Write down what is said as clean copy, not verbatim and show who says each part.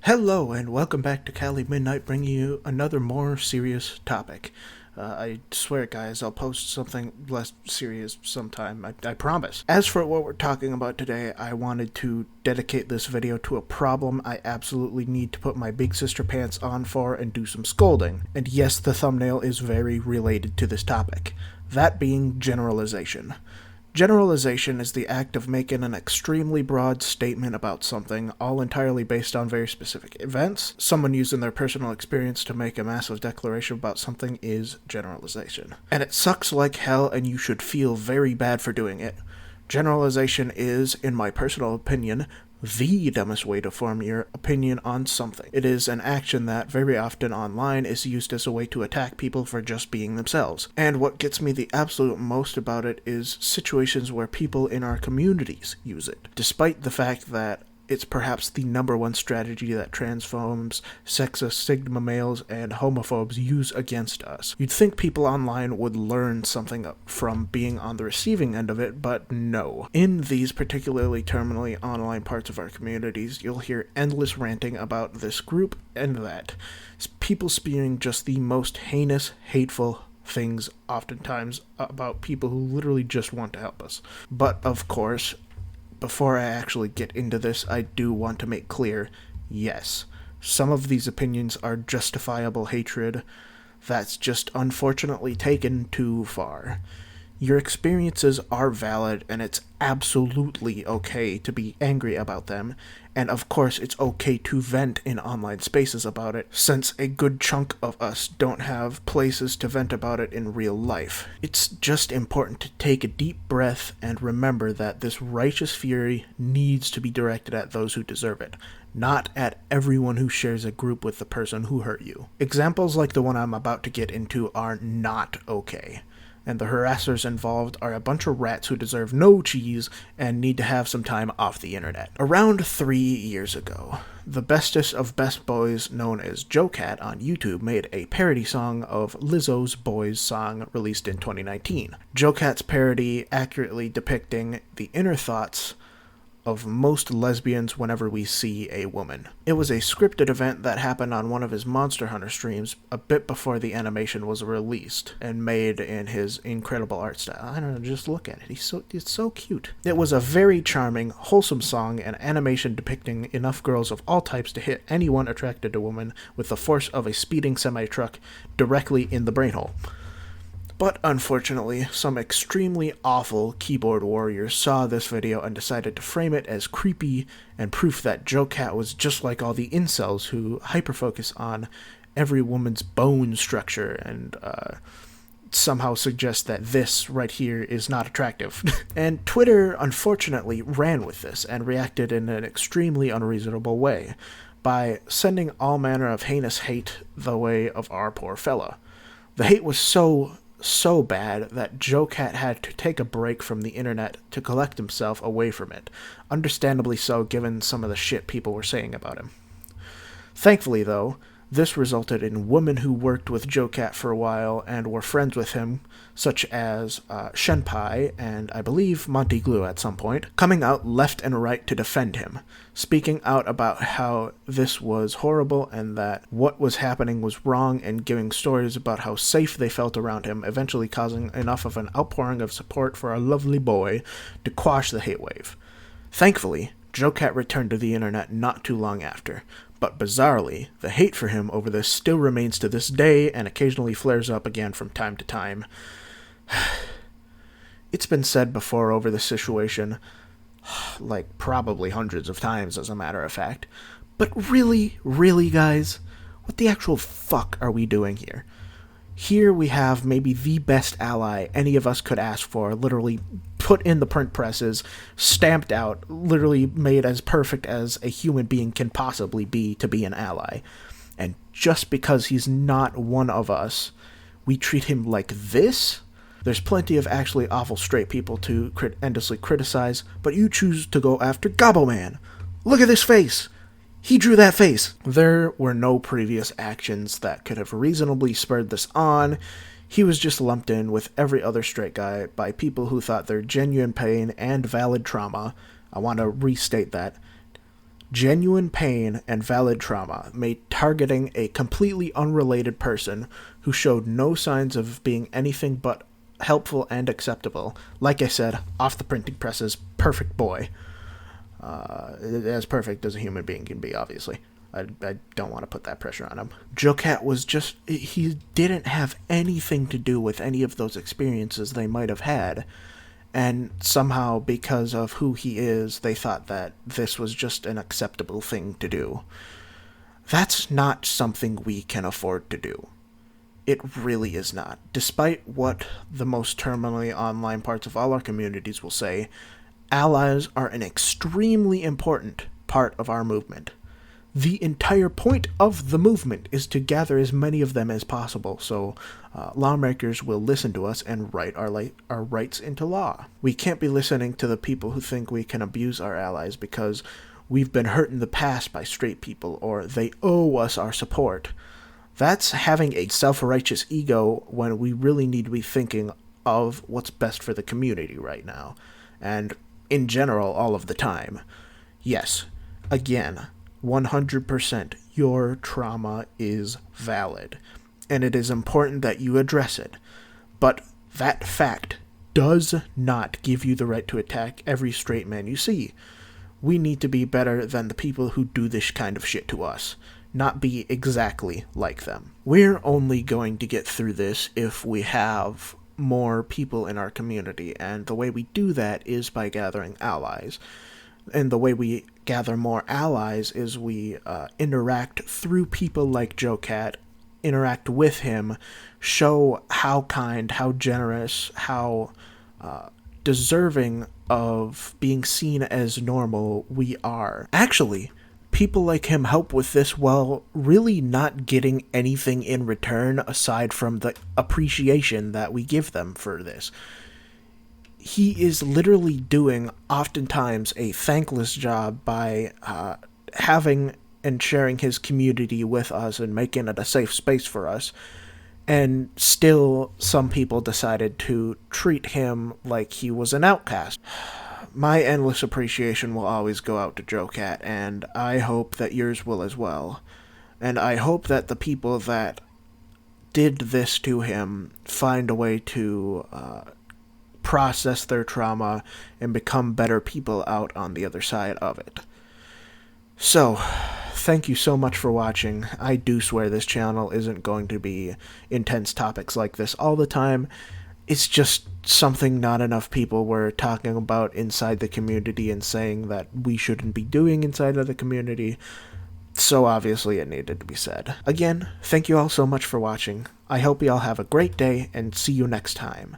Speaker 1: Hello and welcome back to Cali Midnight, bringing you another more serious topic. I swear, guys, I'll post something less serious sometime, I promise. As for what we're talking about today, I wanted to dedicate this video to a problem I absolutely need to put my big sister pants on for and do some scolding. And yes, the thumbnail is very related to this topic. That being generalization. Generalization is the act of making an extremely broad statement about something, all entirely based on very specific events. Someone using their personal experience to make a massive declaration about something is generalization. And it sucks like hell, and you should feel very bad for doing it. Generalization is, in my personal opinion, the dumbest way to form your opinion on something. It is an action that very often online is used as a way to attack people for just being themselves. And what gets me the absolute most about it is situations where people in our communities use it, despite the fact that it's perhaps the number one strategy that transphobes, sexist, sigma males, and homophobes use against us. You'd think people online would learn something from being on the receiving end of it, but no. In these particularly terminally online parts of our communities, you'll hear endless ranting about this group and that. People spewing just the most heinous, hateful things, oftentimes about people who literally just want to help us. But, of course, before I actually get into this, I do want to make clear, yes, some of these opinions are justifiable hatred that's just unfortunately taken too far. Your experiences are valid, and it's absolutely okay to be angry about them, and of course it's okay to vent in online spaces about it, since a good chunk of us don't have places to vent about it in real life. It's just important to take a deep breath and remember that this righteous fury needs to be directed at those who deserve it, not at everyone who shares a group with the person who hurt you. Examples like the one I'm about to get into are not okay. And the harassers involved are a bunch of rats who deserve no cheese and need to have some time off the internet. Around 3 years ago, the bestest of best boys known as JoCat on YouTube made a parody song of Lizzo's Boys song released in 2019. JoCat's parody accurately depicting the inner thoughts of most lesbians whenever we see a woman. It was a scripted event that happened on one of his Monster Hunter streams a bit before the animation was released and made in his incredible art style. I don't know, just look at it. It's so cute. It was a very charming, wholesome song and animation depicting enough girls of all types to hit anyone attracted to women with the force of a speeding semi-truck directly in the brain hole. But unfortunately, some extremely awful keyboard warriors saw this video and decided to frame it as creepy and proof that JoCat was just like all the incels who hyperfocus on every woman's bone structure and somehow suggest that this right here is not attractive. And Twitter unfortunately ran with this and reacted in an extremely unreasonable way by sending all manner of heinous hate the way of our poor fella. The hate was so bad that JoCat had to take a break from the internet to collect himself away from it. Understandably so, given some of the shit people were saying about him. Thankfully, though, this resulted in women who worked with JoCat for a while and were friends with him, such as Shenpai and I believe Monty Glue at some point, coming out left and right to defend him, speaking out about how this was horrible and that what was happening was wrong, and giving stories about how safe they felt around him, eventually causing enough of an outpouring of support for our lovely boy to quash the hate wave. Thankfully, JoCat returned to the internet not too long after, but bizarrely, the hate for him over this still remains to this day and occasionally flares up again from time to time. It's been said before over this situation, like probably hundreds of times as a matter of fact, but really, guys, what the actual fuck are we doing here? Here we have maybe the best ally any of us could ask for, literally put in the print presses, stamped out, literally made as perfect as a human being can possibly be to be an ally. And just because he's not one of us, we treat him like this? There's plenty of actually awful straight people to endlessly criticize, but you choose to go after Gobbo Man. Look at this face! He drew that face! There were no previous actions that could have reasonably spurred this on. He was just lumped in with every other straight guy by people who thought their genuine pain and valid trauma, I want to restate that, genuine pain and valid trauma made targeting a completely unrelated person who showed no signs of being anything but helpful and acceptable. Like I said, off the printing presses, perfect boy. As perfect as a human being can be, obviously. I don't want to put that pressure on him. JoCat was just... he didn't have anything to do with any of those experiences they might have had. And somehow, because of who he is, they thought that this was just an acceptable thing to do. That's not something we can afford to do. It really is not. Despite what the most terminally online parts of all our communities will say, allies are an extremely important part of our movement. The entire point of the movement is to gather as many of them as possible, so lawmakers will listen to us and write our rights into law. We can't be listening to the people who think we can abuse our allies because we've been hurt in the past by straight people, or they owe us our support. That's having a self-righteous ego when we really need to be thinking of what's best for the community right now. And in general, all of the time. Yes, again, 100% your trauma is valid, and it is important that you address it. But that fact does not give you the right to attack every straight man you see. We need to be better than the people who do this kind of shit to us, not be exactly like them. We're only going to get through this if we have more people in our community, and the way we do that is by gathering allies. And the way we gather more allies is we interact through people like JoCat, interact with him, show how kind, how generous, how deserving of being seen as normal we are. Actually, people like him help with this while really not getting anything in return aside from the appreciation that we give them for this. He is literally doing, oftentimes, a thankless job by having and sharing his community with us and making it a safe space for us. And still, some people decided to treat him like he was an outcast. My endless appreciation will always go out to JoCat, and I hope that yours will as well. And I hope that the people that did this to him find a way to process their trauma and become better people out on the other side of it. So, thank you so much for watching. I do swear this channel isn't going to be intense topics like this all the time. It's just something not enough people were talking about inside the community and saying that we shouldn't be doing inside of the community. So obviously it needed to be said. Again, thank you all so much for watching. I hope you all have a great day and see you next time.